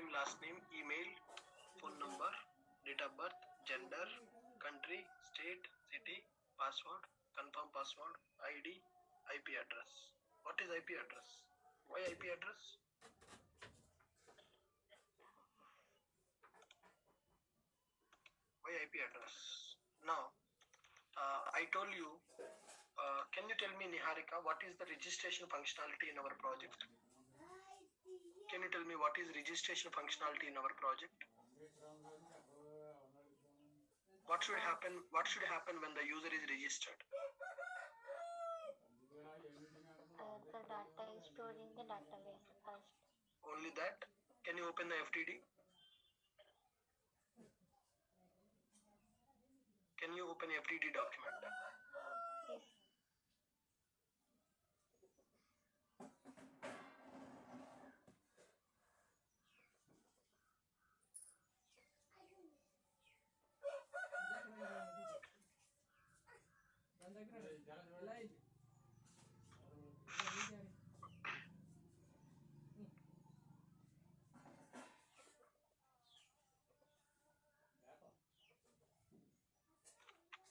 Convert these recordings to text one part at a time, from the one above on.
name, last name, email, phone number, date of birth, gender, country, state, city, password, confirm password, ID, IP address. What is IP address? Why IP address? Why IP address? Now, I told you, can you tell me, Niharika, what is the registration functionality in our project? Can you tell me what is registration functionality in our project? What should happen? What should happen when the user is registered? The data is stored in the database first. Only that? Can you open the FTD? Can you open FTD document? Yes.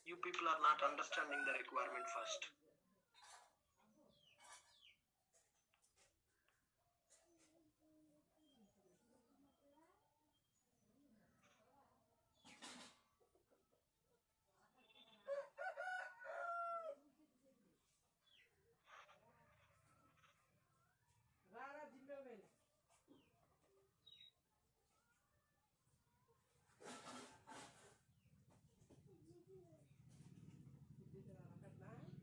You people are not understanding the requirement first.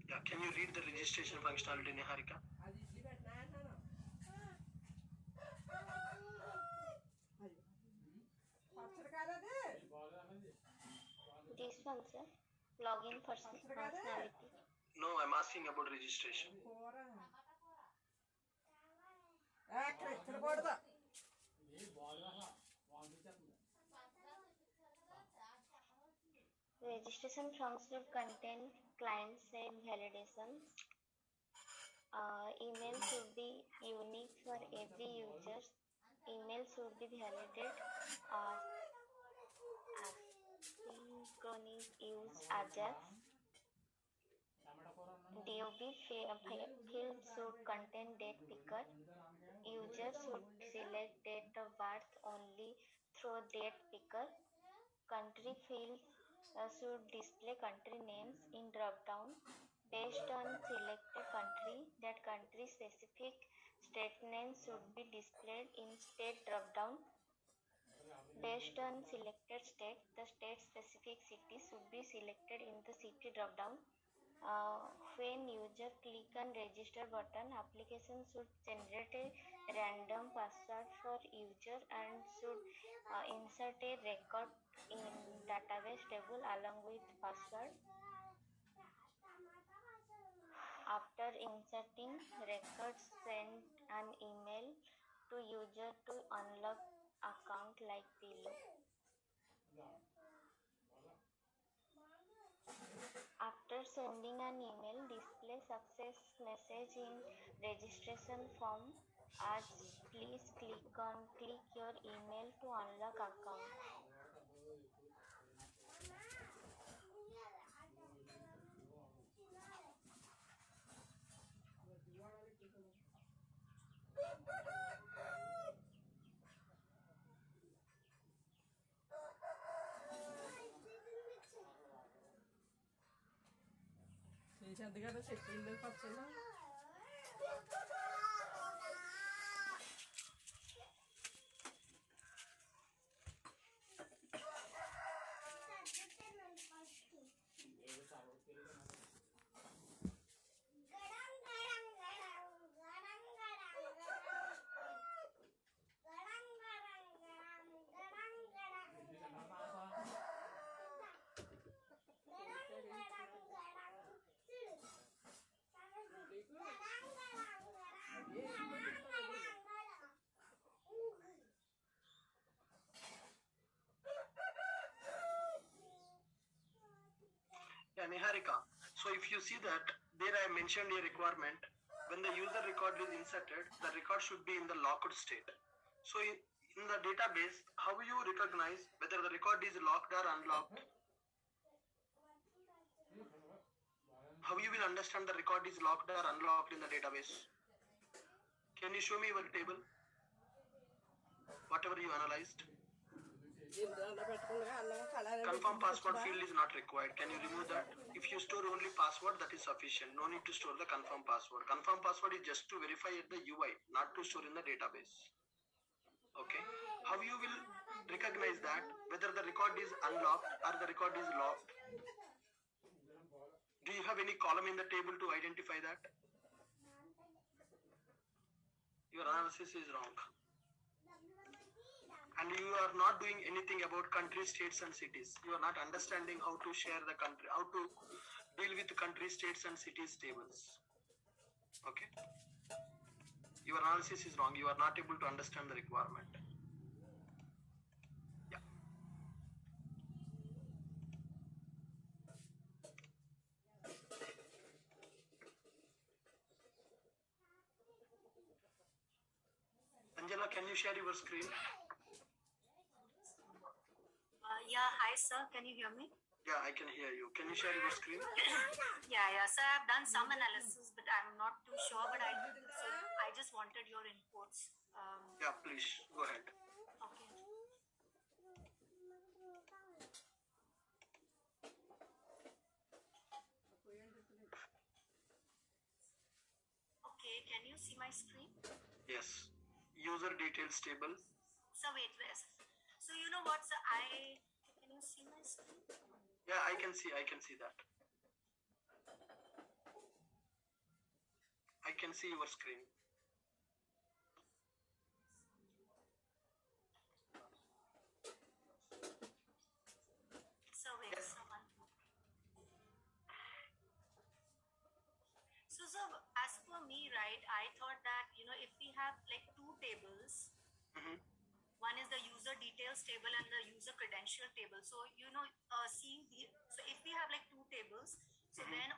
Yeah, can you read the registration functionality, Niharika? This one, sir. Login functionality. No, I'm asking about registration. Registration forms will contain client-side validations. Email should be unique for every user. Email should be validated. Asynchronous use Ajax. DOB field should contain date picker. User should select date of birth only through date picker. Country field should display country names in drop-down. Based on selected country, that country specific state name should be displayed in state drop-down. Based on selected state, the state specific city should be selected in the city drop-down. When user click on register button, application should generate a random password for user and should insert a record in database table along with password. After inserting records, send an email to user to unlock account like below. After sending an email, display success message in registration form as please click your email to unlock account. Yeah, Niharika. So if you see that, there I mentioned a requirement. When the user record is inserted, the record should be in the locked state. So In the database, how you recognize whether the record is locked or unlocked? How you will understand the record is locked or unlocked in the database? Can you show me your table? Whatever you analyzed. Confirm password field is not required. Can you remove that? If you store only password, that is sufficient. No need to store the confirm password. Confirm password is just to verify at the UI, not to store in the database. Okay. How you will recognize that whether the record is unlocked or the record is locked? Do you have any column in the table to identify that? Your analysis is wrong. And you are not doing anything about countries, states and cities. You are not understanding how to share the country, how to deal with country, states and cities tables. Okay. Your analysis is wrong. You are not able to understand the requirement. Yeah. Angela, can you share your screen? Yeah, hi sir, can you hear me? Yeah, I can hear you. Can you share your screen? Yeah, sir, I've done some analysis, but I'm not too sure. But I just wanted your inputs. Yeah, please go ahead. Okay. Okay, can you see my screen? Yes. User details table. So wait. So you know what, sir? Can you see my screen? Yeah, I can see that. I can see your screen. So wait, Yes. So sir, as per me, right, I thought that, if we have like two tables, one is the user details table and the user credential table. So, so if we have like two tables, so then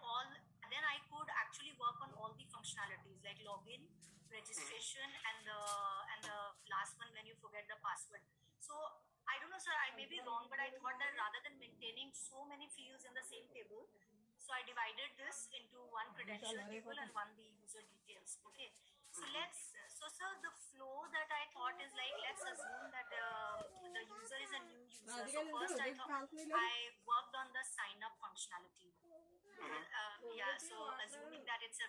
I could actually work on all the functionalities like login, registration, and the last one when you forget the password. So I don't know, sir, I may be wrong, but I thought that rather than maintaining so many fields in the same table, so I divided this into one credential table and one the user details. Okay. So sir, the flow that I thought is like, let's assume that the user is a new user. So first I worked on the sign up functionality. So assuming that it's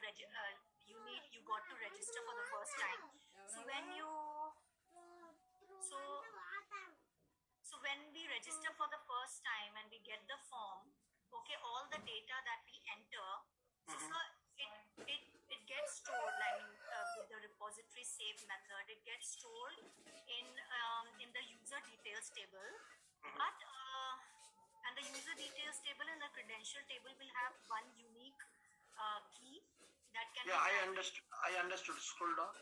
you got to register for the first time. So when we register for the first time and we get the form, okay, all the data that we enter, so it gets stored, with the repository save method, it gets stored in the user details table. But and the user details table and the credential table will have one unique key that can. Yeah, I understood. Scroll down.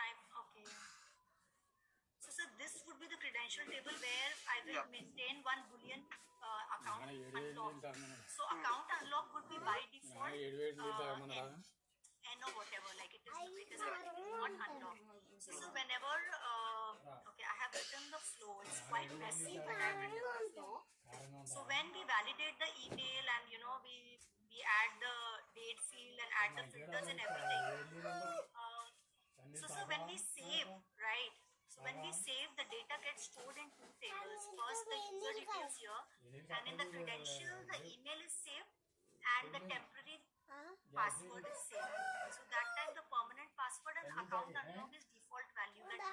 Okay. So sir, this would be the credential table where I will maintain one boolean account unlock. So account unlock would be by default N or whatever, like it is not unlock. So whenever I have written the flow. It's quite messy, but I've written the flow. So when we validate the email and we add the date field and add the filters and everything. So when we save, right? So when we save, the data gets stored in two tables. First, the user details here, and in the credential, the email is saved, and the temporary password is saved. So that time, the permanent password and account unlock is default value that but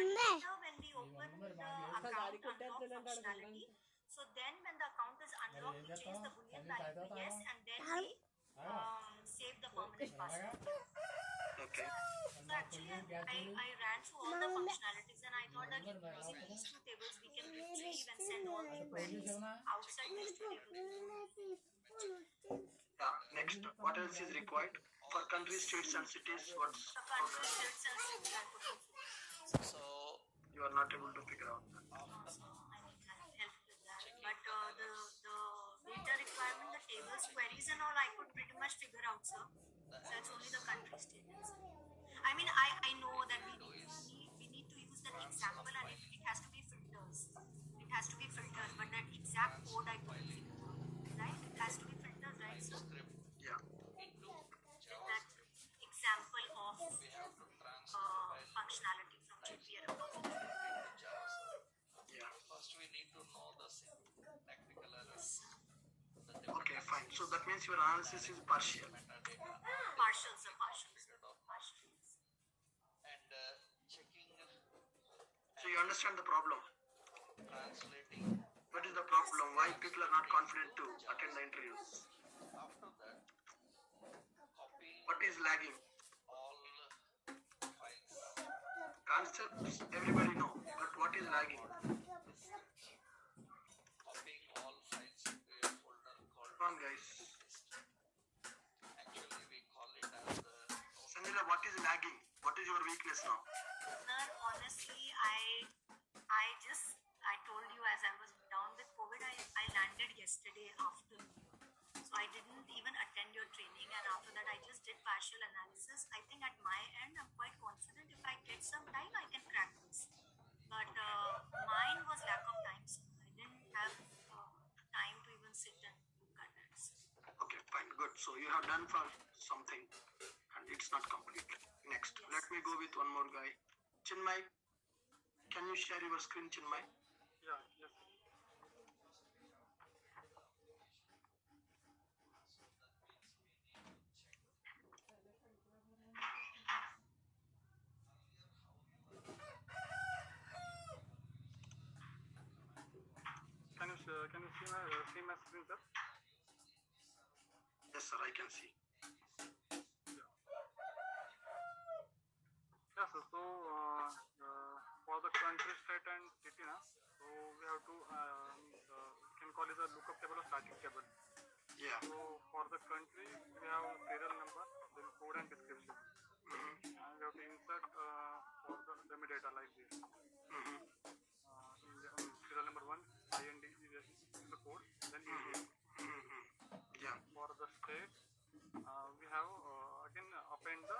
later when we open the account unlock functionality, so then when the account is unlocked, we change the boolean value to yes, and then we save the permanent password. Okay. So actually, I ran through all the functionalities and I thought that using these two tables, we can retrieve and send all the queries outside these two tables. Yeah. Next, what else is required for countries, states, and cities? What's for countries, states, and cities? So you are not able to figure out that. I need help with that. But the data requirement, the tables, queries, and all, I could pretty much figure out, sir. So it's only the country, state, and city. I mean, I know that we need to use that example, and it has to be filters. It has to be filters, but that exact code I couldn't figure out. Right? It has to be filters, right, sir? Yeah. That example of functionality from JPA repository. Yeah. Okay, fine. So that means your analysis is partial. Partials are partials. So you understand the problem. What is the problem? Why people are not confident to attend the interviews? What is lagging? Concepts everybody know, but what is lagging? Come on, guys. Sanjana, what is lagging? What is your weakness now? Sir, honestly, I told you as I was down with COVID, I landed yesterday afternoon. So I didn't even attend your training, and after that I just did partial analysis. I think at my end I'm quite confident if I get some time I can crack this. But mine was lack of time, sir. I didn't have time to even sit and look at it. Okay, fine, good. So you have done for something and it's not complete. Next, Yes. let me go with one more guy. Chinmay, can you share your screen, Chinmay? Yeah, yes. Can you see my screen, sir? Yes, sir, I can see. Yes, sir. So for the country, state, and city, so we have to we can call it a lookup table or static table. Yeah. So for the country, we have serial number, then code and description, and we have to insert for the dummy data like this. Serial number 1, IND is in the code, then India. Yeah. For the state, we have again append the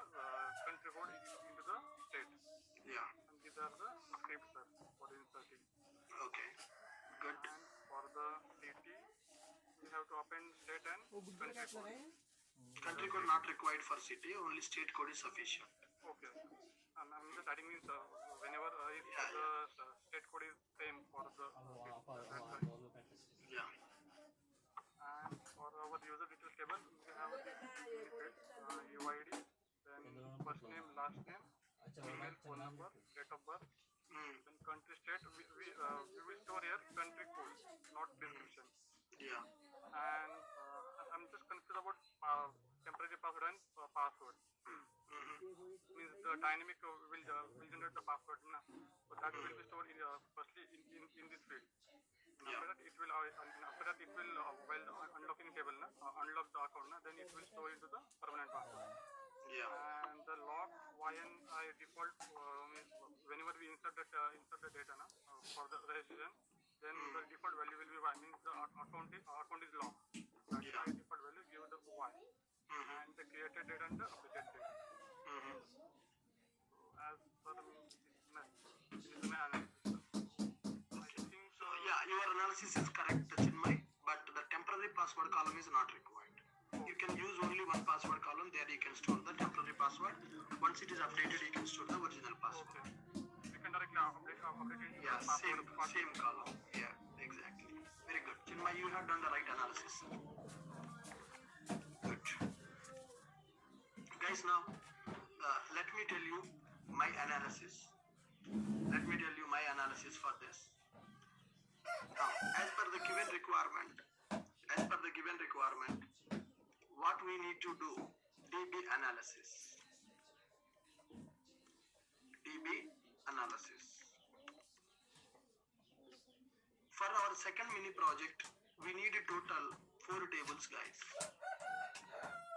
country code into the state. Yeah. And these are the scripts, sir, for inserting. Okay. Good. And for the city, we have to append state and country code. Country code not required for city, only state code is sufficient. Okay. I'm just adding means whenever if Yeah, the state code is same for the Yeah. and for our user details table, we have this field, UID, then first name, last name, email, phone number, date of birth, then country, state. We will store here country code, not description. Yeah. And I'm just confused about temporary password and password. Means the dynamic will generate the password, so that will be stored in firstly in this field. Yeah. After that it will while unlocking table, unlock the account, then it will store into the permanent password. Yeah. And the log YNI default means whenever we insert the data for the registration, then the default value will be Y, means the account is log. That's Yeah. why default value give the Y. And the created date and the updated date. So as per the this is my analysis. I think So yeah, your analysis is correct, Chinmay, but the temporary password column is not required. You can use only one password column. There you can store the temporary password. Once it is updated, you can store the original password. okay. You can directly update it. Yeah, same column. Yeah, exactly. Very good. Chinmay, you have done the right analysis. Good. Guys, now let me tell you my analysis. Let me tell you my analysis for this. Now, as per the given requirement, what we need to do, DB analysis. For our second mini project, we need a total 4 tables, guys.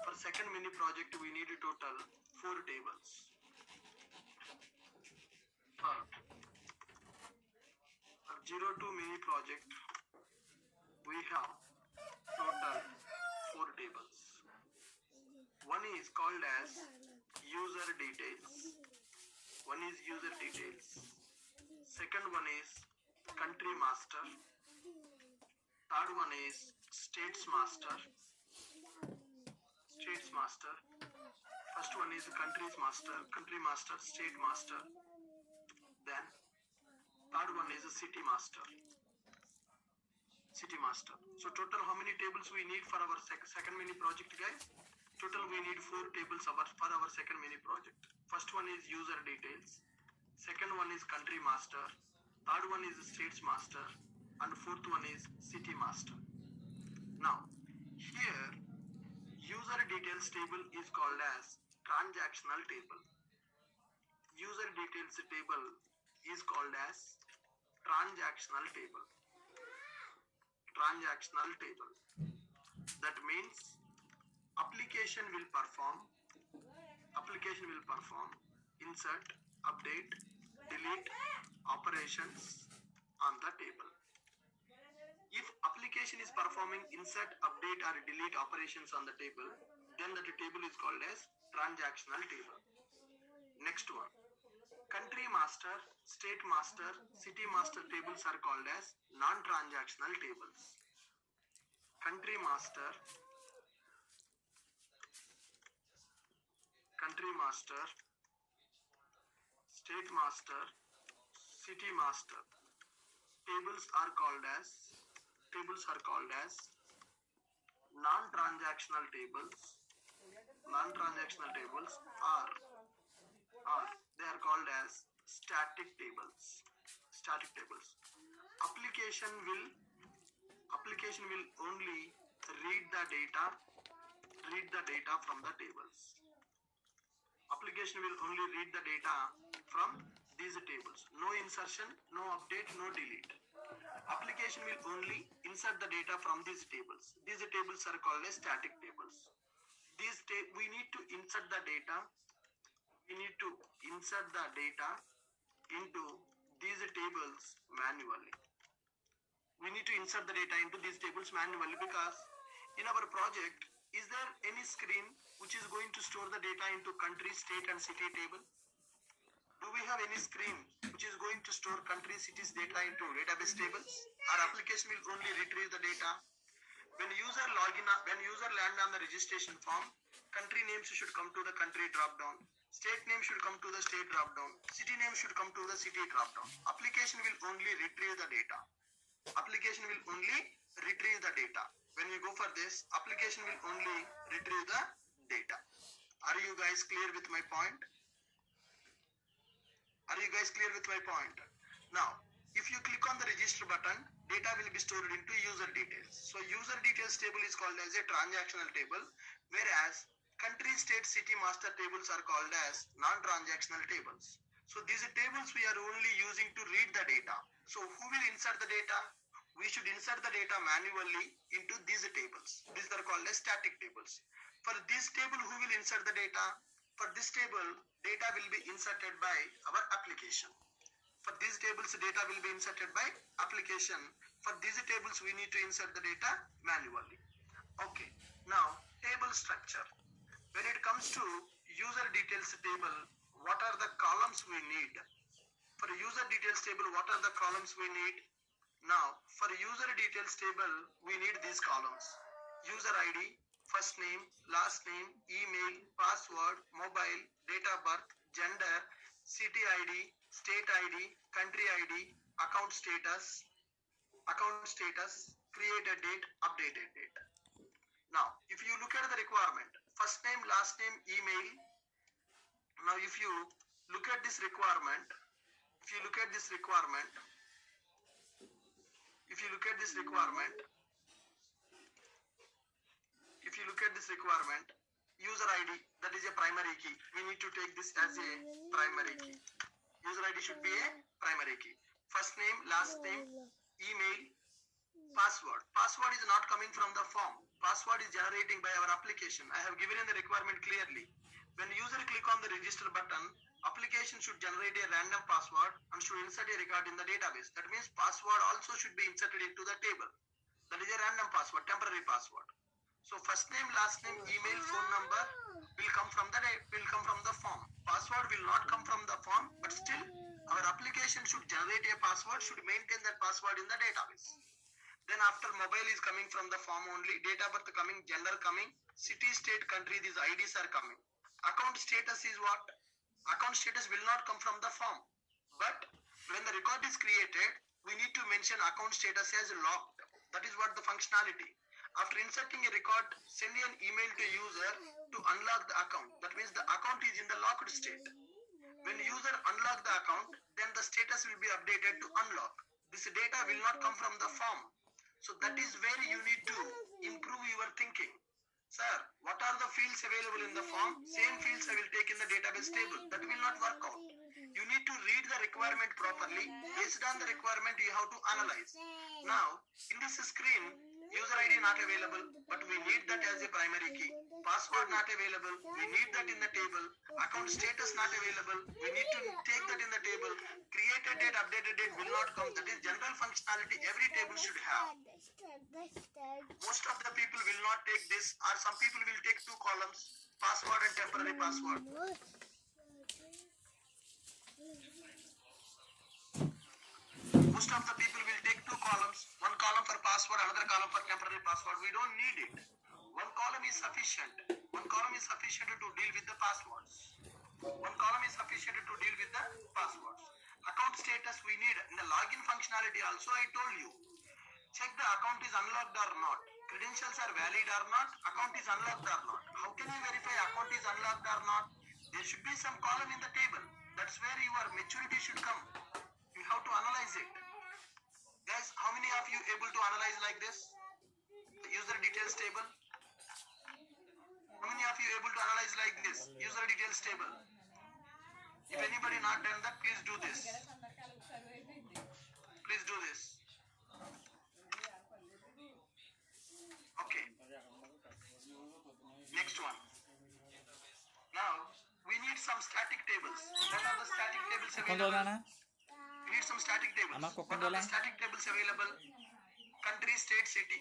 For second mini project, we need a total 4 tables. For 02 mini project, we have total 4 tables. One is called as user details. One is user details. Second one is country master. Third one is states master. States master. First one is countries master, country master, state master. Then third one is city master. City master. So total how many tables we need for our second mini project, guys? Total we need 4 tables for our second mini project. First one is user details. Second one is country master. Third one is states master. And fourth one is city master. Now, here user details table is called as transactional table. User details table is called as transactional table. Transactional table. That means application will perform insert, update, delete operations on the table. If application is performing insert, update or delete operations on the table, then the table is called as transactional table. Next one, country master, state master, city master tables are called as non-transactional tables. Country master, state master, city master tables are called as non-transactional tables. Non-transactional tables are they are called as static tables. Static tables. Application will only read the data from the tables. Application will only read the data from these tables. No insertion, no update, no delete. Application will only insert the data from these tables. These tables are called as static tables. We need to insert the data. We need to insert the data into these tables manually. We need to insert the data into these tables manually because in our project, is there any screen which is going to store the data into country, state and city table? Do we have any screen which is going to store country, cities data into database tables? Our application will only retrieve the data. When user land on the registration form, country names should come to the country drop down. State name should come to the state drop down. City name should come to the city drop down. Application will only retrieve the data. Application will only retrieve the data. When we go for this, application will only retrieve the data. Are you guys clear with my point? Are you guys clear with my point? Now, if you click on the register button, data will be stored into user details. So user details table is called as a transactional table, whereas country, state, city master tables are called as non-transactional tables. So these tables we are only using to read the data. So who will insert the data? We should insert the data manually into these tables. These are called as static tables. For this table, who will insert the data? For this table, data will be inserted by our application. For these tables, data will be inserted by application. For these tables, we need to insert the data manually. Okay. Now, table structure. When it comes to user details table, what are the columns we need? For user details table, what are the columns we need? Now, for user details table, we need these columns. User ID, first name, last name, email, password, mobile, date of birth, gender, city ID, state ID, country ID, account status, created date, updated date. Now, if you look at the requirement, first name, last name, email. Now, if you look at this requirement, user ID, that is a primary key. We need to take this as a primary key. User ID should be a primary key. First name, last name, email, password. Password is not coming from the form. Password is generating by our application. I have given in the requirement clearly. When user click on the register button, application should generate a random password and should insert a record in the database. That means password also should be inserted into the table. That is a random password, temporary password. So first name, last name, email, phone number will come from the form. Password will not come from the form, but still our application should generate a password, should maintain that password in the database. Then after mobile is coming from the form only, date of birth coming, gender coming, city, state, country, these IDs are coming. Account status is what? Account status will not come from the form. But when the record is created, we need to mention account status as locked. That is what the functionality. After inserting a record, send an email to user to unlock the account. That means the account is in the locked state. When the user unlock the account, then the status will be updated to unlock. This data will not come from the form. So that is where you need to improve your thinking. Sir, what are the fields available in the form? Same fields I will take in the database table. That will not work out. You need to read the requirement properly. Based on the requirement, you have to analyze. Now, in this screen, user ID not available, but we need that as a primary key. Password not available, we need that in the table. Account status not available, we need to take that in the table. Created date, updated date will not come. That is general functionality every table should have. Most of the people will not take this, or some people will take two columns, password and temporary password. Most of the people will take two columns, one column for password, another column for temporary password. We don't need it. One column is sufficient. One column is sufficient to deal with the passwords. One column is sufficient to deal with the passwords. Account status we need. In the login functionality also I told you. Check the account is unlocked or not. Credentials are valid or not. Account is unlocked or not. How can you verify account is unlocked or not? There should be some column in the table. That's where your maturity should come. You have to analyze it. Guys, how many of you able to analyze like this? The user details table. How many of you able to analyze like this? User details table. If anybody not done that, please do this. Please do this. Okay. Next one. Now, we need some static tables. What are the static tables available? We need some static tables. What are the static tables available? Country, state, city.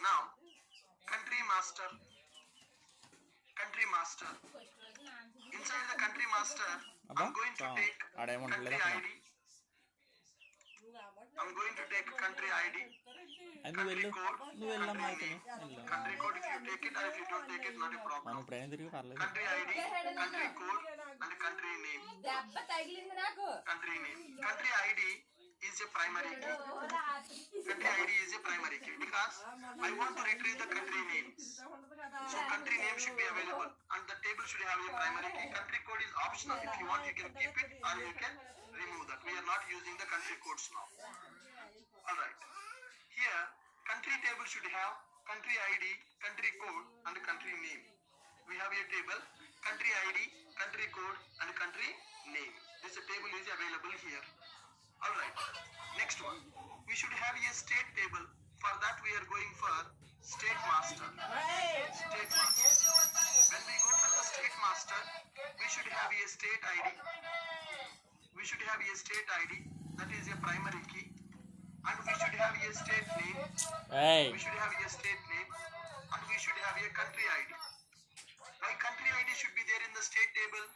Now, country master. Country master. Inside the country master, I'm going to take country ID. I'm going to take country ID. Country code. Country name. Country code if you take it or if you don't take it, not a problem. Country ID, country code and country name. Country name. Country ID is a primary key. Country ID is a primary key because I want to retrieve the country names. So country name should be available and the table should have a primary key. Country code is optional. If you want, you can keep it or you can remove that. We are not using the country codes now. Alright. Here, country table should have country ID, country code and country name. We have a table, country ID, country code and country name. This table is available here. Alright. Next one. We should have a state table. For that we are going for state master. State master. When we go for the state master, we should have a state ID. We should have a state ID. That is a primary key. And we should have a state name. We should have a state name. And we should have a country ID. My country ID should be there in the state table.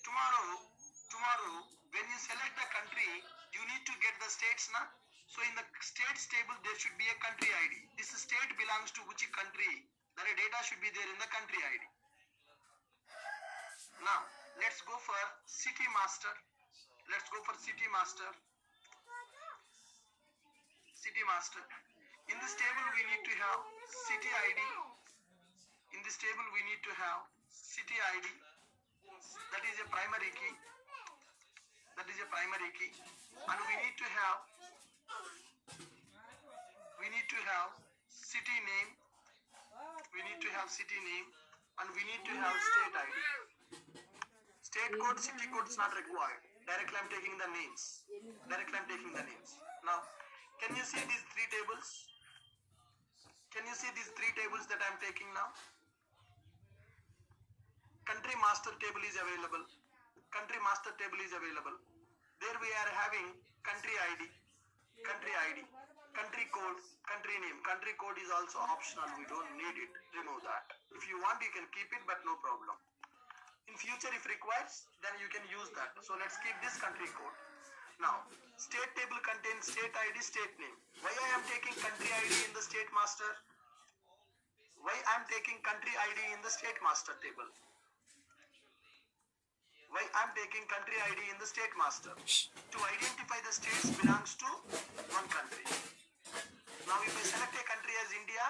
Tomorrow, when you select the country, you need to get the states now. So in the states table, there should be a country ID. This state belongs to which country? The data should be there in the country ID. Now, let's go for city master. Let's go for city master. City master. In this table, we need to have city ID. In this table, we need to have city ID. That is a primary key. That is a primary key. And we need to have city name. We need to have city name. And we need to have state ID. State code, city code is not required. Directly I'm taking the names. Now, can you see these three tables? Can you see these three tables that I'm taking now? Country master table is available. Country master table is available. There we are having country ID, country code, Country name, country code is also optional. We don't need it. Remove that. If you want, you can keep it, but no problem. In future, if required, then you can use that. So let's keep this country code. Now, state table contains state ID, state name. Why I am taking country ID in the state master? Why I am taking country ID in the state master table? Why I am taking country ID in the state master? To identify the states belongs to one country. Now, if I select a country as India,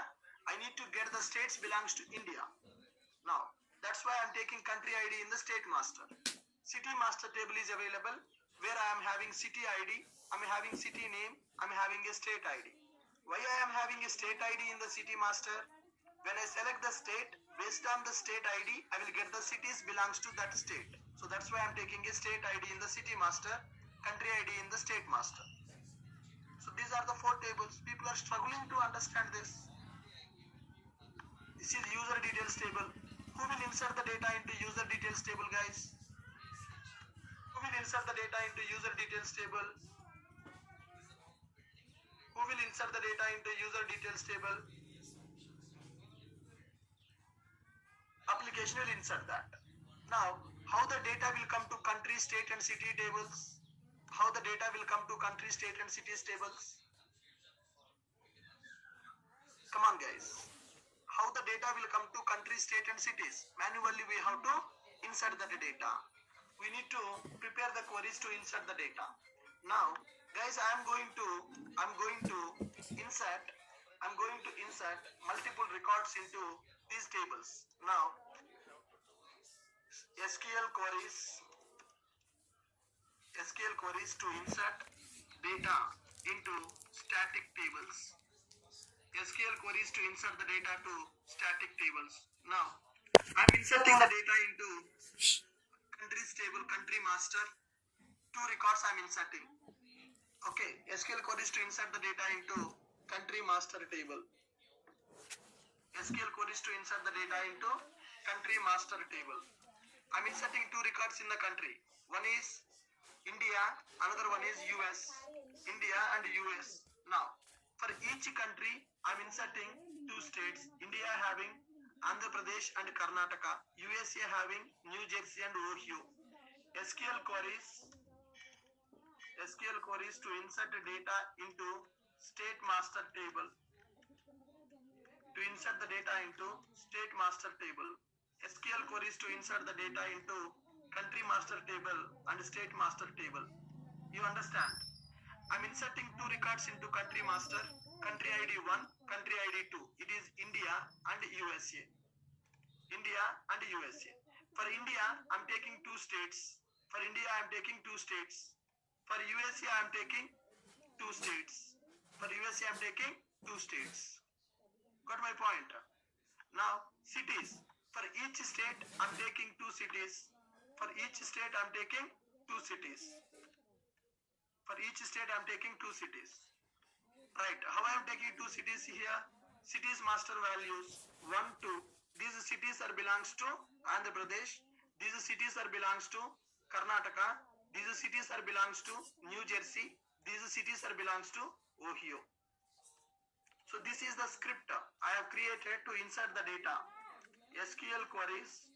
I need to get the states belongs to India. Now, that's why I'm taking country ID in the state master. City master table is available where I am having city ID, I'm having city name, I'm having a state ID. Why I am having a state ID in the city master? When I select the state, based on the state ID, I will get the cities belongs to that state. So that's why I'm taking a state ID in the city master, country ID in the state master. So these are the 4 tables. People are struggling to understand this. This is user details table. Who will insert the data into user details table, guys? Who will insert the data into user details table? Who will insert the data into user details table? Application will insert that. Now, how the data will come to country, state and city tables? How the data will come to country, state and cities tables? Come on, guys. How the data will come to country, state and cities? Manually we have to insert the data. We need to prepare the queries to insert the data. Now, guys, I'm going to insert multiple records into these tables. Now, SQL queries to insert data into static tables. SQL queries to insert the data to static tables. Now, I'm inserting the data into countries table, country master. 2 records I'm inserting. Okay, SQL queries to insert the data into country master table. SQL queries to insert the data into country master table. I'm inserting 2 records in the country. One is India, another one is US. India and US. Now, for each country, I'm inserting 2 states. India having Andhra Pradesh and Karnataka. USA having New Jersey and Ohio. SQL queries to insert data into state master table. To insert the data into state master table. SQL queries to insert the data into country master table and state master table. You understand? I'm inserting 2 records into country master, country ID 1, country ID 2. It is India and USA. India and USA. For India, I'm taking 2 states. For India, I'm taking 2 states. For USA, I'm taking 2 states. For USA, I'm taking 2 states. Got my point? Now, cities. For each state, I'm taking 2 cities. For each state, I'm taking 2 cities. For each state, I'm taking 2 cities. Right. How I am taking 2 cities here? Cities master values 1, 2. These cities are belongs to Andhra Pradesh. These cities are belongs to Karnataka. These cities are belongs to New Jersey. These cities are belongs to Ohio. So this is the script I have created to insert the data. SQL queries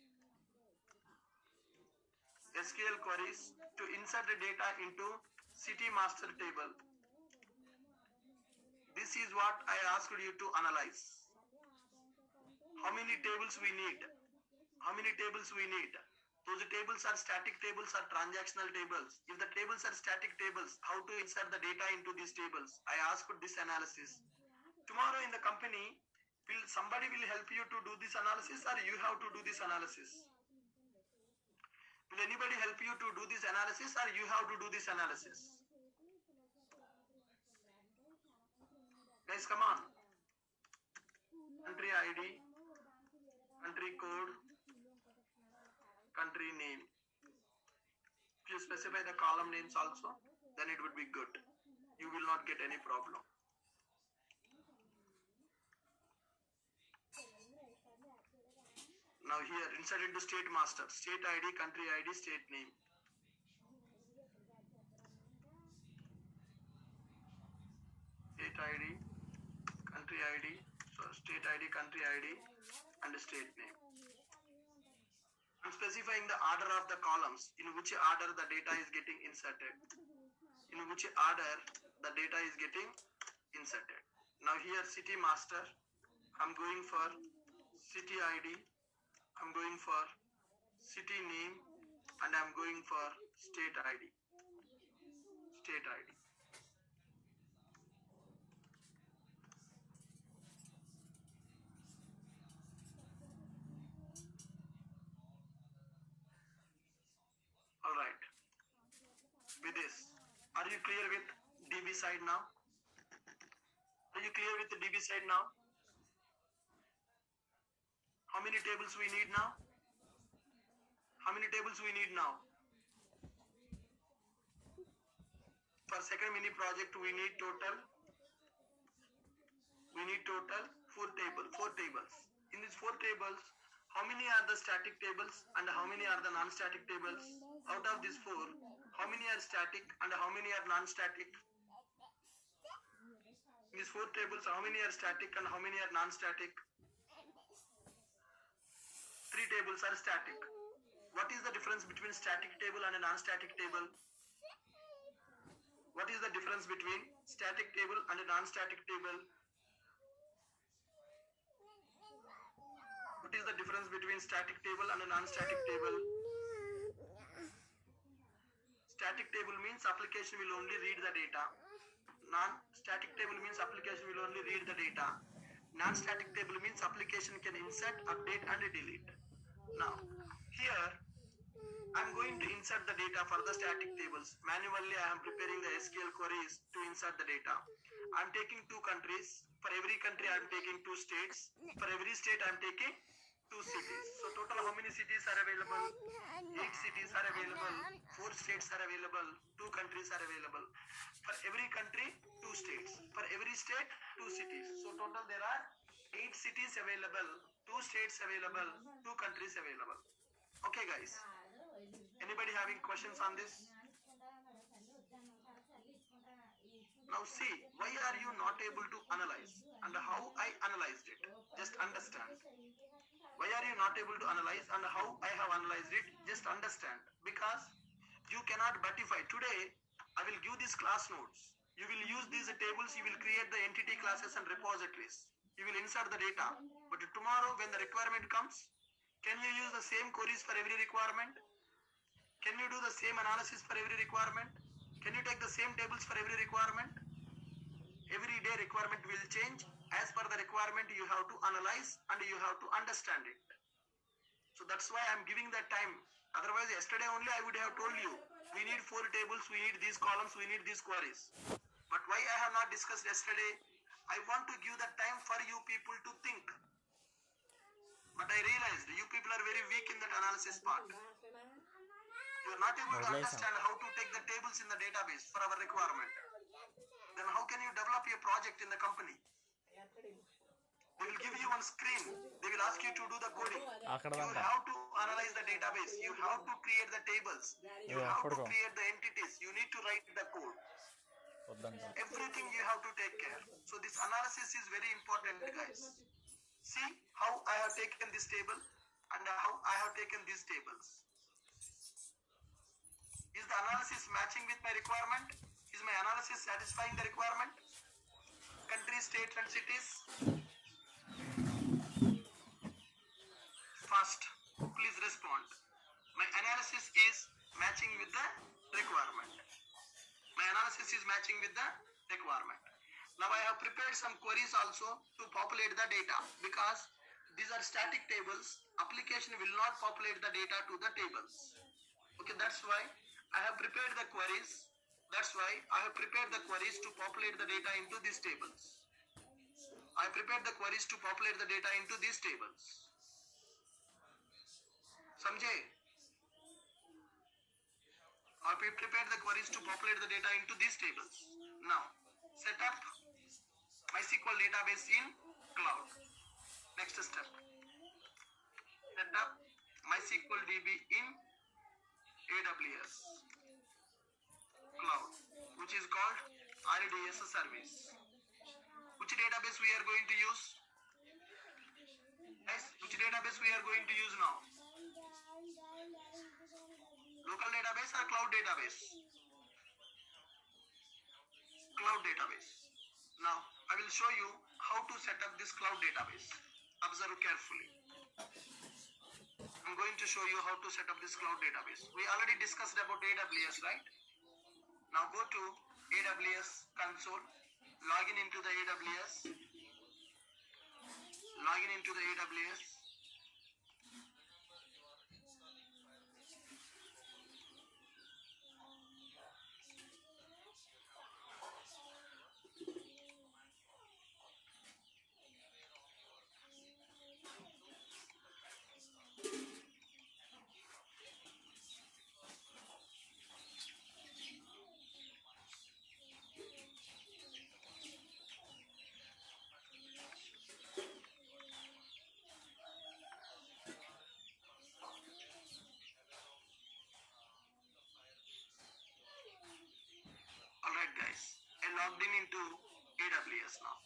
to insert the data into city master table. This is what I asked you to analyze. How many tables we need? Those tables are static tables or transactional tables. If the tables are static tables, how to insert the data into these tables? I asked this analysis. Tomorrow in the company, somebody will help you to do this analysis or you have to do this analysis? Will anybody help you to do this analysis or you have to do this analysis? Guys, come on. Country ID, country code, country name. If you specify the column names also, then it would be good. You will not get any problem. Now here, insert into state master, state ID, country ID, state name. State ID, country ID. So state ID, country ID, and state name. I'm specifying the order of the columns, in which order the data is getting inserted. In which order the data is getting inserted. Now here city master, I'm going for city ID, I'm going for city name, and I'm going for state ID. State ID. All right. With this, are you clear with DB side now? Are you clear with the DB side now? How many tables we need now? How many tables we need now? For second mini project, we need total four tables. In these four tables, how many are the static tables and how many are the non-static tables? Out of these four, how many are static and how many are non-static? In these four tables, how many are static and how many are non-static? Three tables are static. What is the difference between static table and a non-static table? What is the difference between static table and a non-static table? What is the difference between static table and a non-static table? Static table means application will only read the data. Non-static table means application will only read the data. Non-static table means application can insert, update and delete. Now, here I'm going to insert the data for the static tables. Manually, I am preparing the SQL queries to insert the data. I'm taking two countries. For every country, I'm taking two states. For every state, I'm taking two cities. So total how many cities are available? 8 cities are available. 4 states are available. 2 countries are available. For every country, 2 states. For every state, 2 cities. So total there are 8 cities available, 2 states available, 2 countries available. Okay guys. Anybody having questions on this? Now see, why are you not able to analyze and how I analyzed it? Just understand. Why are you not able to analyze and how I have analyzed it? Just understand. Because you cannot butify. Today, I will give these class notes. You will use these tables, you will create the entity classes and repositories. You will insert the data. But tomorrow when the requirement comes, can you use the same queries for every requirement? Can you do the same analysis for every requirement? Can you take the same tables for every requirement? Every day requirement will change. As per the requirement, you have to analyze and you have to understand it. So that's why I'm giving that time. Otherwise, yesterday only I would have told you, we need 4 tables, we need these columns, we need these queries. But why I have not discussed yesterday? I want to give that time for you people to think. But I realized you people are very weak in that analysis part. You are not able to understand how to take the tables in the database for our requirement. Then how can you develop your project in the company? They will give you one screen. They will ask you to do the coding. You have to analyze the database. You have to create the tables. You have to create the entities. You need to write the code. Everything you have to take care. So this analysis is very important, guys. See how I have taken this table and how I have taken these tables. Is the analysis matching with my requirement? Is my analysis satisfying the requirement? Country, states and cities. First, please respond. My analysis is matching with the requirement. My analysis is matching with the requirement. Now I have prepared some queries also to populate the data because these are static tables. Application will not populate the data to the tables. Okay, that's why I have prepared the queries. That's why I have prepared the queries to populate the data into these tables. I prepared the queries to populate the data into these tables. Samjhe? I prepared the queries to populate the data into these tables. Now, set up MySQL database in cloud. Next step. Set up MySQL DB in AWS cloud, which is called RDS service. Which database we are going to use? Guys, which database we are going to use now? Local database or cloud database? Cloud database. Now, I will show you how to set up this cloud database. Observe carefully. I'm going to show you how to set up this cloud database. We already discussed about AWS, right? Now go to AWS console, login into the AWS, login into the AWS. Alright guys, I logged in into AWS now.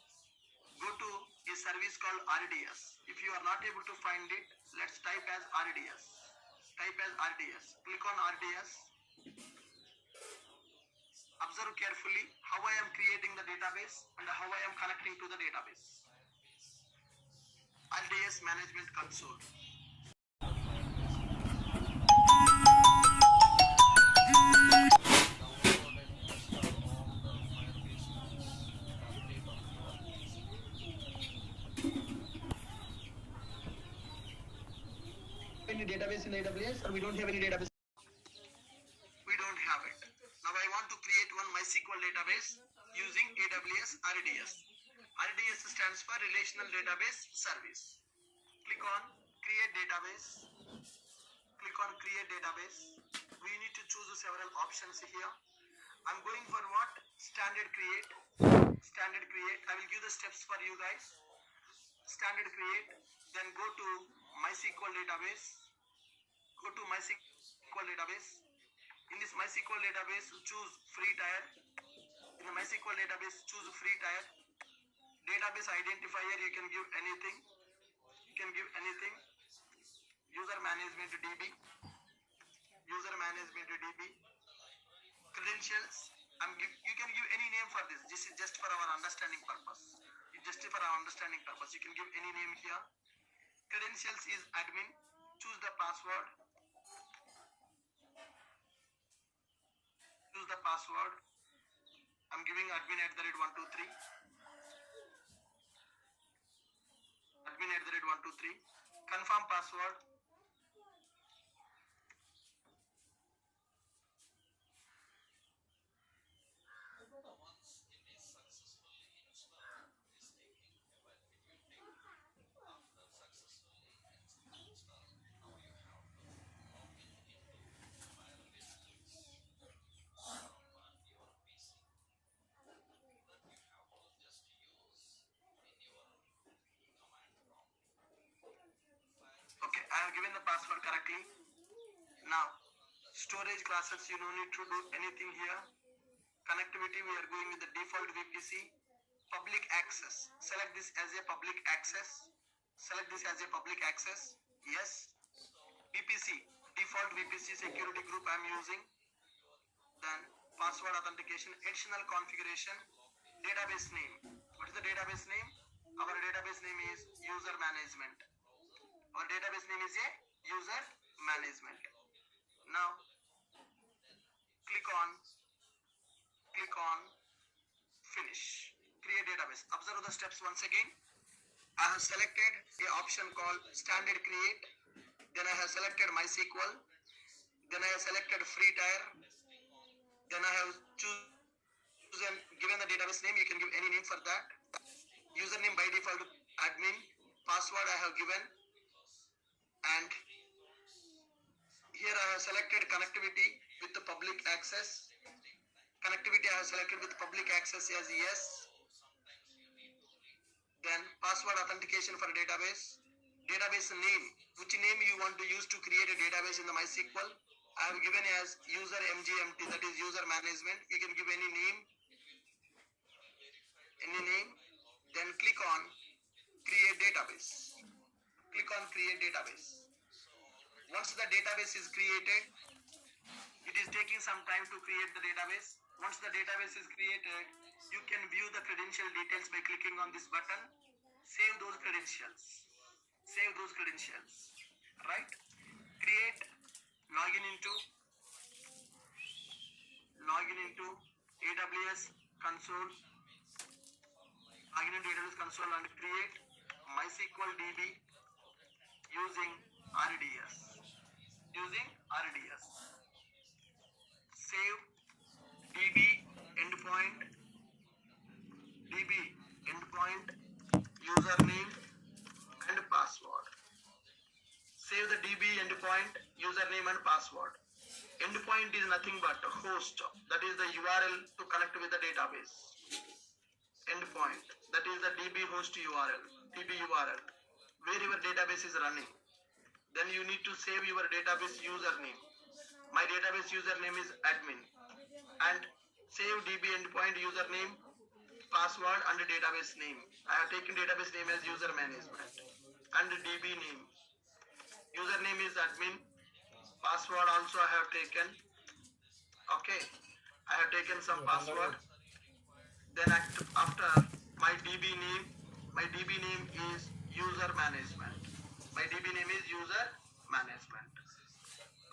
Go to a service called RDS. If you are not able to find it, let's type as RDS. Type as RDS. Click on RDS. Observe carefully how I am creating the database and how I am connecting to the database. RDS Management Console. Any database in AWS, or we don't have any database? We don't have it. Now I want to create one MySQL database using AWS RDS. RDS stands for Relational Database Service. Click on Create Database. Click on Create Database. We need to choose several options here. I'm going for what? Standard Create. Standard Create. I will give the steps for you guys. Standard Create. Then go to MySQL database. Go to MySQL database. In this MySQL database, choose free tier. In the MySQL database, choose free tier. Database identifier, you can give anything. You can give anything. User management DB. User management DB. Credentials. You can give any name for this. This is just for our understanding purpose. It's just for our understanding purpose. You can give any name here. Credentials is admin. Choose the password. Choose the password. I'm giving admin@123. Admin@123. Confirm password. Okay, I have given the password correctly. Now, storage classes, you don't need to do anything here. Connectivity, we are going with the default VPC. Public access, select this as a public access. Select this as a public access. Yes. VPC, default VPC security group I am using. Then password authentication, additional configuration, database name. What is the database name? Our database name is user management. Our database name is a user management. Now click on finish. Create database. Observe the steps once again. I have selected a option called standard create. Then I have selected MySQL. Then I have selected free tier. Then I have chosen, given the database name, you can give any name for that. Username by default admin. Password I have given. And here I have selected connectivity with the public access. Connectivity I have selected with public access as yes. Then password authentication for database. Database name. Which name you want to use to create a database in the MySQL? I have given as user MGMT, that is user management. You can give any name. Any name. Then click on create database. Click on create database. Once the database is created, it is taking some time to create the database. Once the database is created, you can view the credential details by clicking on this button. Save those credentials. Save those credentials. Right? Create login into AWS console. Login into AWS console and create MySQL DB using RDS. Save DB endpoint username and password. Save the DB endpoint username and password. Endpoint is nothing but a host, that is the URL to connect with the database. Endpoint, that is the DB host URL, DB URL, where your database is running. Then you need to save your database username. My database username is admin, and save DB endpoint username, password and database name. I have taken database name as user management and DB name. Username is admin, password also I have taken. Okay, I have taken some password. Then after my DB name is user management. My DB name is user management.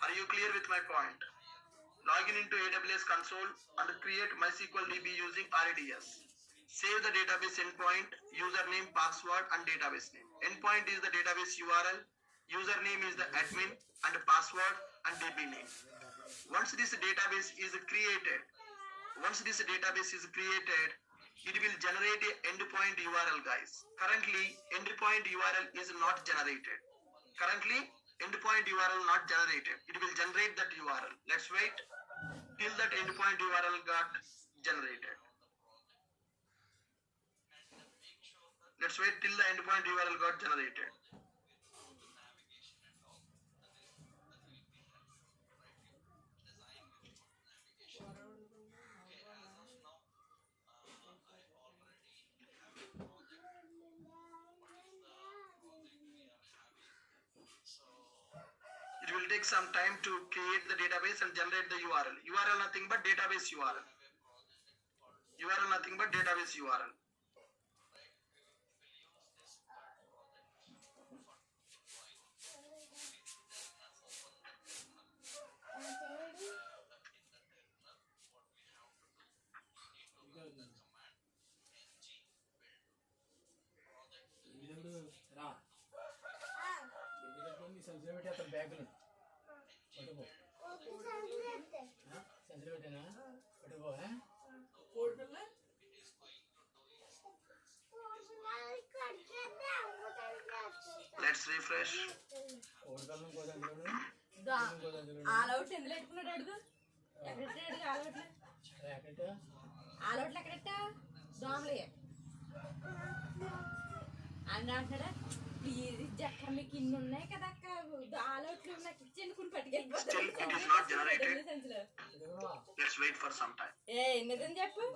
Are you clear with my point? Login into AWS console and create MySQL DB using RDS. Save the database endpoint, username, password and database name. Endpoint is the database URL, username is the admin and password and DB name. Once this database is created, it will generate a endpoint URL, guys. Currently, endpoint URL is not generated. It will generate that URL. Let's wait till that endpoint URL got generated. Let's wait till the endpoint URL got generated. It will take some time to create the database and generate the URL. URL nothing but database URL. Let's refresh. All out in the late one. All out like it. Domley. And after that, please, Jack, come in no neck at the all out like kitchen could put Still, it is not generated. Let's wait for some time. Hey, Nathan Japper?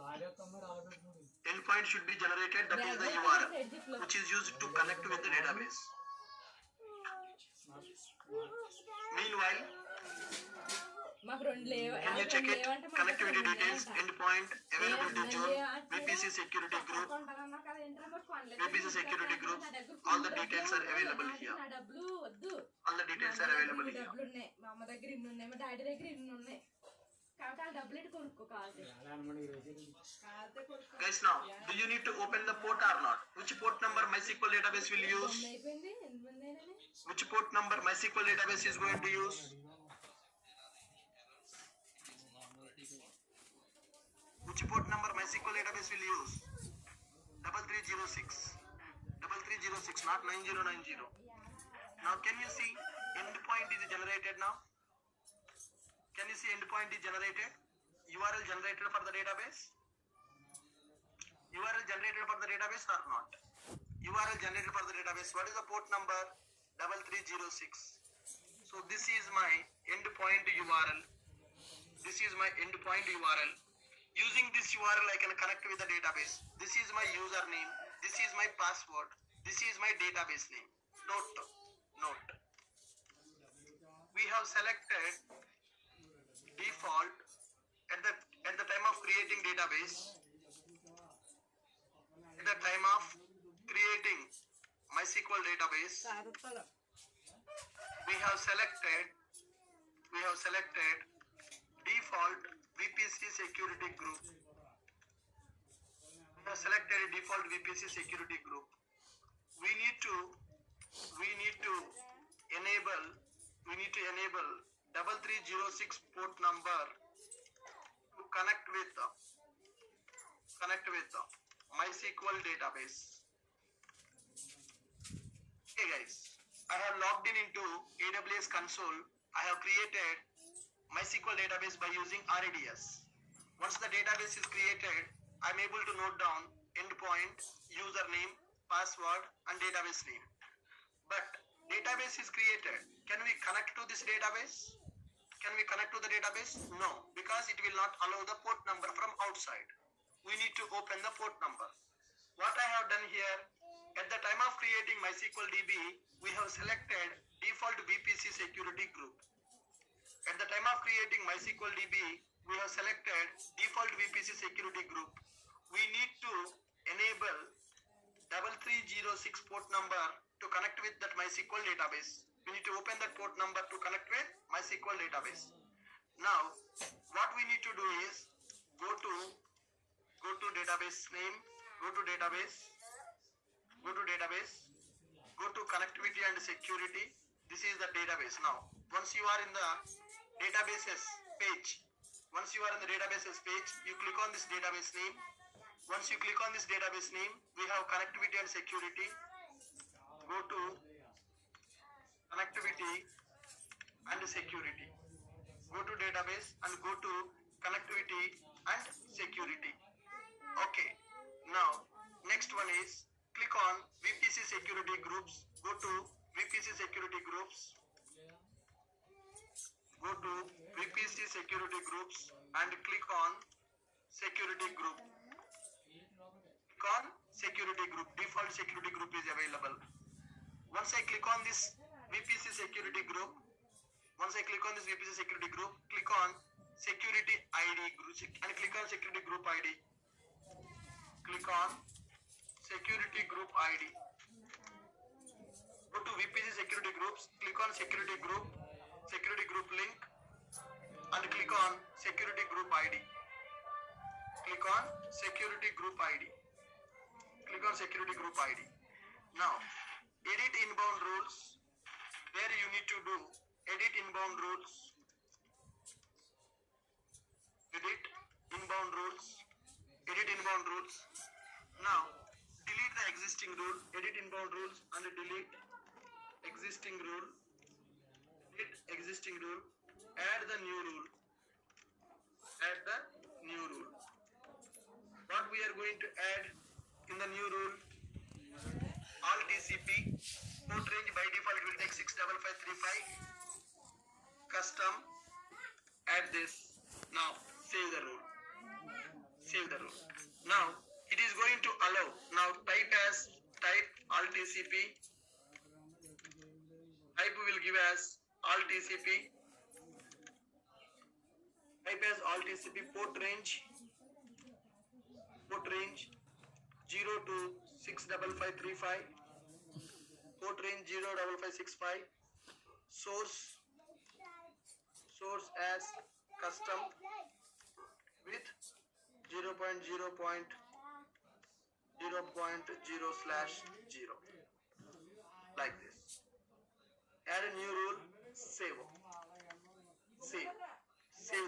Endpoint should be generated, that is the URL, which is used to connect with the database. Meanwhile, can you check it? Connectivity details, endpoint, availability zone, VPC security group, all the details are available here. Guys, now, do you need to open the port or not? Which port number MySQL database will use? Which port number MySQL database is going to use? Which port number MySQL database will use? 3306. 3306, not 9090. Now, can you see endpoint is generated now? Can you see endpoint is generated? URL generated for the database? URL generated for the database or not? URL generated for the database. What is the port number? 3306. So this is my endpoint URL. Using this URL, I can connect with the database. This is my username. This is my password. This is my database name. Note. We have selected default at the time of creating database. At the time of creating MySQL database, we have selected default VPC security group. We have selected a default VPC security group. We need to enable 3306 port number to connect with MySQL database. Okay guys, I have logged into AWS console. I have created MySQL database by using RDS. Once the database is created, I am able to note down endpoint, username, password and database name. But database is created. Can we connect to this database? Can we connect to the database? No, because it will not allow the port number from outside. We need to open the port number. What I have done here, at the time of creating MySQL DB, we have selected default VPC security group. At the time of creating MySQL DB, we have selected default VPC security group. We need to enable 3306 port number to connect with that MySQL database. We need to open that port number to connect with MySQL database. Now, what we need to do is go to database name, go to database, go to connectivity and security. This is the database. Now, once you are in the databases page, you click on this database name. Once you click on this database name, we have connectivity and security. Go to connectivity and security. Go to database and go to connectivity and security. Okay. Now, next one is click on VPC security groups. Go to VPC security groups. Go to VPC security groups and click on security group. Click on security group. Default security group is available. Once I click on this VPC security group, click on security ID group and click on security group ID. Click on security group ID. Go to VPC security groups, click on security group link and click on security group ID. Click on security group ID. Click on security group ID. Now, edit inbound rules. There you need to do edit inbound rules. Edit inbound rules. Now, delete the existing rule. Edit inbound rules and delete existing rule. Add the new rule. What we are going to add in the new rule? All TCP port range by default will take 65535. Custom, add this. Now save the rule. Now it is going to allow. Now type all TCP. Type will give as all TCP. Type as all TCP port range 0 to 65535. Port range 05565. Source as custom with 0.0.0/0 like this. Add a new rule. Save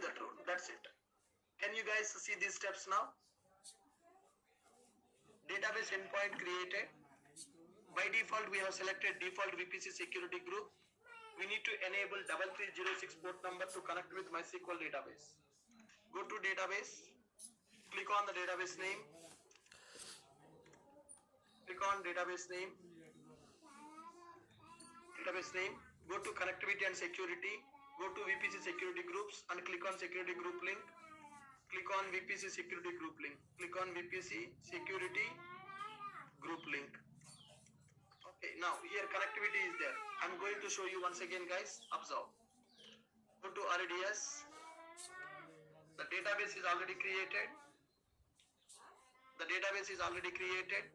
that rule. That's it. Can you guys see these steps now? Database endpoint created. By default, we have selected default VPC security group. We need to enable 3306 port number to connect with MySQL database. Go to database. Click on the database name. Go to connectivity and security. Go to VPC security groups and click on security group link. Click on VPC security group link. Click on VPC security group link. Okay, now here connectivity is there. I'm going to show you once again, guys. Observe. Go to RDS. The database is already created. The database is already created.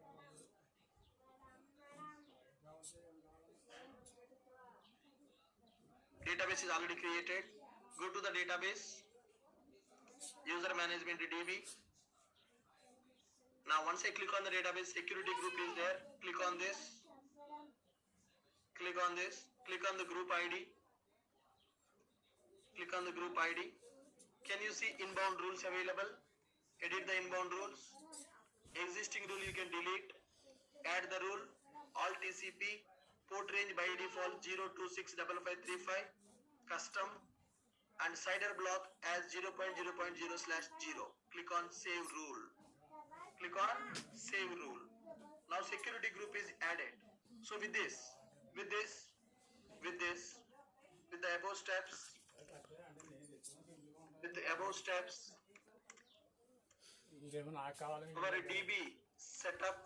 Database is already created. Go to the database. User management DB. Now once I click on the database, security group is there. Click on this. Click on this. Click on the group ID. Click on the group ID. Can you see inbound rules available? Edit the inbound rules. Existing rule you can delete. Add the rule. All TCP. Port range by default 0265535. Custom. And CIDR block as 0.0.0/0. Click on save rule. Click on save rule. Now security group is added. So with the above steps, our DB setup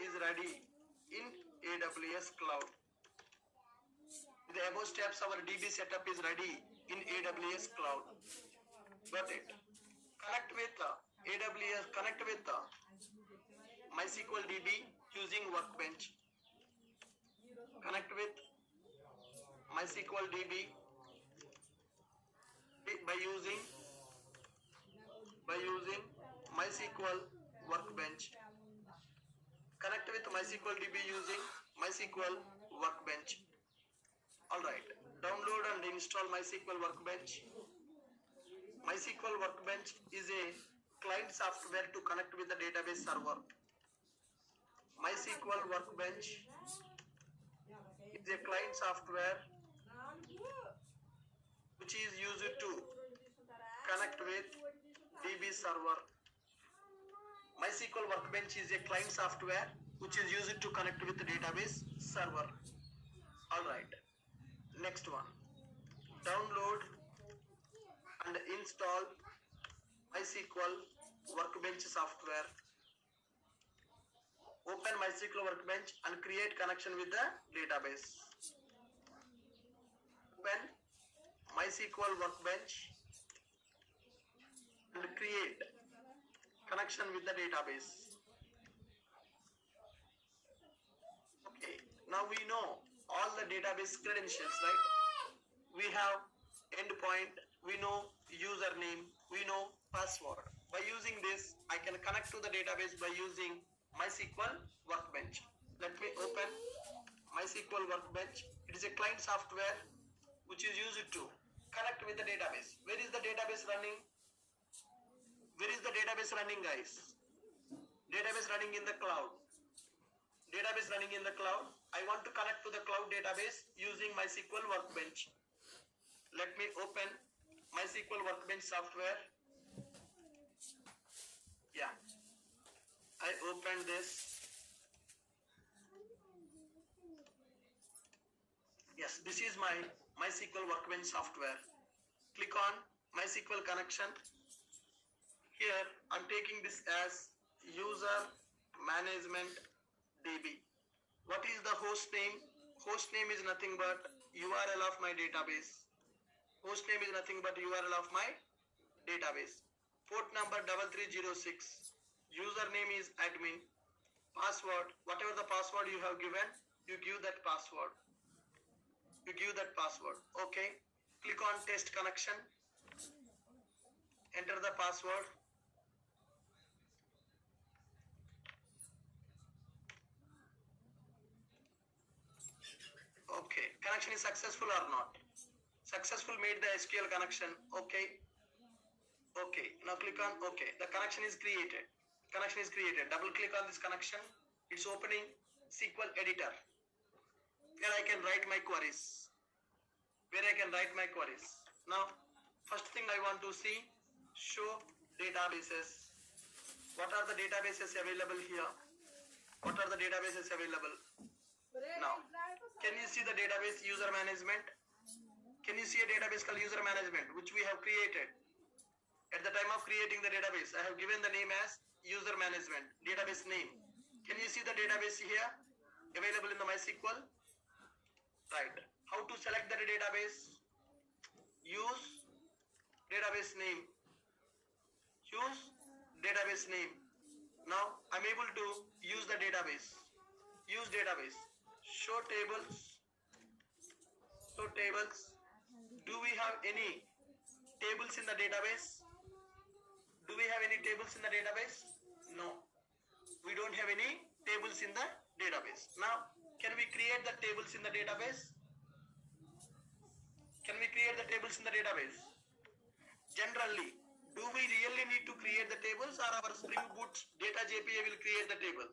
is ready in AWS cloud. With the above steps, our DB setup is ready in AWS cloud. Got it? Connect with AWS. Connect with MySQL DB using Workbench. Connect with MySQL DB by using MySQL Workbench. Connect with MySQL DB using MySQL Workbench. Alright, download and install MySQL Workbench. MySQL Workbench is a client software to connect with the database server. MySQL Workbench is a client software which is used to connect with DB server. MySQL Workbench is a client software which is used to connect with the database server. Alright, next one. Download and install MySQL Workbench software. Open MySQL Workbench and create connection with the database. Open MySQL Workbench and create connection with the database. Okay, now we know all the database credentials, right? We have endpoint, we know username, we know password. By using this, I can connect to the database by using MySQL Workbench. Let me open MySQL Workbench. It is a client software which is used to connect with the database. Where is the database running? Where is the database running, guys? Database running in the cloud. Database running in the cloud. I want to connect to the cloud database using MySQL Workbench. Let me open MySQL Workbench software. Yeah. I opened this. Yes, this is my MySQL Workbench software. Click on MySQL connection. Here, I'm taking this as user management DB. What is the host name? Host name is nothing but URL of my database. Host name is nothing but URL of my database. Port number 3306. Username is admin. Password, whatever the password you have given, you give that password. Okay. Click on test connection. Enter the password. Okay. Connection is successful or not? Successful, made the SQL connection. Okay. Okay. Now click on OK. The connection is created. Double click on this connection. It's opening SQL editor. Where I can write my queries. Now, first thing I want to see, show databases. What are the databases available here? Now, can you see the database user management? Can you see a database called user management, which we have created? At the time of creating the database, I have given the name as user management, database name. Can you see the database here available in the MySQL? Right. How to select the database? Use database name. Use database name. Now I'm able to use the database. Use database. Show tables. Show tables. Do we have any tables in the database? Do we have any tables in the database? No. We don't have any tables in the database. Now, can we create the tables in the database? Can we create the tables in the database? Generally, do we really need to create the tables, or our Spring Boot data JPA will create the table?